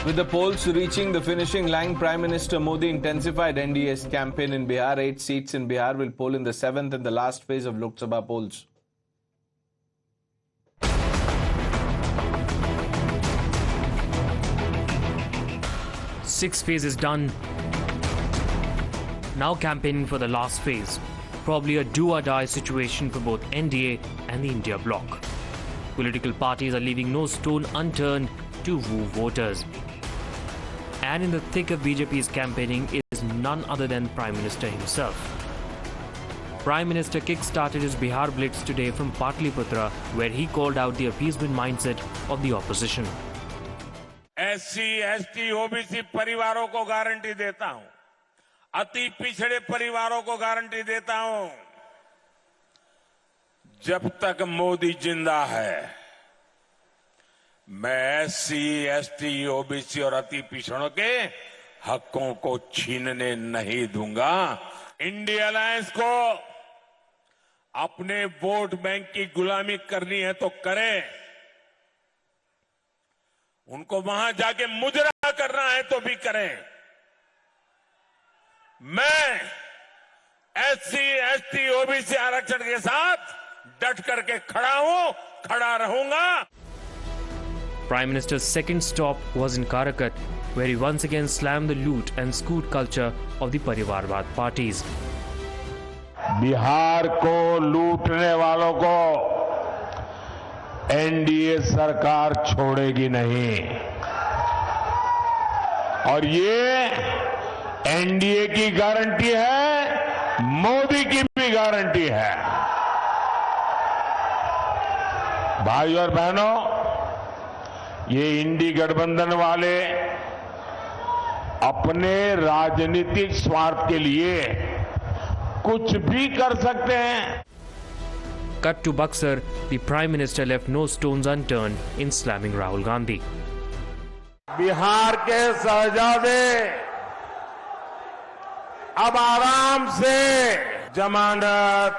With the polls reaching the finishing line, Prime Minister Modi intensified NDA's campaign in Bihar. 8 seats in Bihar will poll in the 7th and the last phase of Lok Sabha polls. Six phases done. Now campaigning for the last phase. Probably a do-or-die situation for both NDA and the India bloc. Political parties are leaving no stone unturned to woo voters. And in the thick of BJP's campaigning is none other than Prime Minister himself. Prime Minister kick-started his Bihar blitz today from Patliputra, where he called out the appeasement mindset of the opposition. SC, ST, OBC परिवारों को guarantee देता हूं, अति पिछड़े परिवारों को guarantee देता हूं, जब तक मोदी जिंदा है मैं SC, ST, OBC और अति पिछड़ों के हकों को छीनने नहीं दूंगा। इंडिया अलायंस को अपने वोट बैंक की गुलामी करनी है तो करें, उनको वहां जाके मुजरा करना है तो भी करें। मैं SC, ST, OBC आरक्षण के साथ डट करके खड़ा हूं, खड़ा रहूंगा। Prime Minister's second stop was in Karakat, where he once again slammed the loot and scoot culture of the Parivarvad parties. Bihar को लूटने वालों को एनडीए सरकार छोड़ेगी नहीं और ये एनडीए की गारंटी है, मोदी की भी गारंटी है। भाई और बहनों, ये इंडी गठबंधन वाले अपने राजनीतिक स्वार्थ के लिए कुछ भी कर सकते हैं। Cut to Buxar, the Prime Minister left no stones unturned in slamming Rahul Gandhi. Bihar के शहजादे अब आराम से जमानत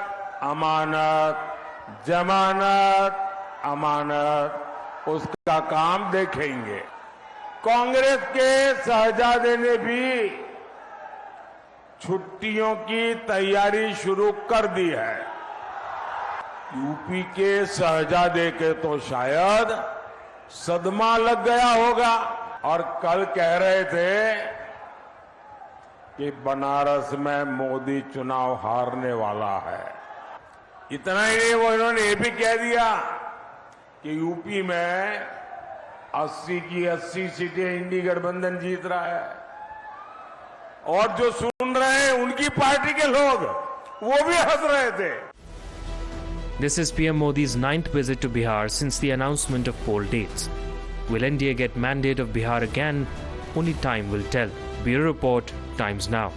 अमानत, जमानत अमानत उसका काम देखेंगे। कांग्रेस के शहजादे ने भी छुट्टियों की तैयारी शुरू कर दी है। यूपी के शहजादे के तो शायद सदमा लग गया होगा और कल कह रहे थे कि बनारस में मोदी चुनाव हारने वाला है। इतना ही नहीं, वो इन्होंने ये भी कह दिया कि यूपी में 80 की 80 सीटें इंडी गठबंधन जीत रहा है और जो सुन रहे हैं उनकी पार्टी के लोग वो भी हंस रहे थे। This is PM Modi's 9th visit to Bihar since the announcement of poll dates. Will NDA get mandate of Bihar again? Only time will tell. Bureau Report, Times Now.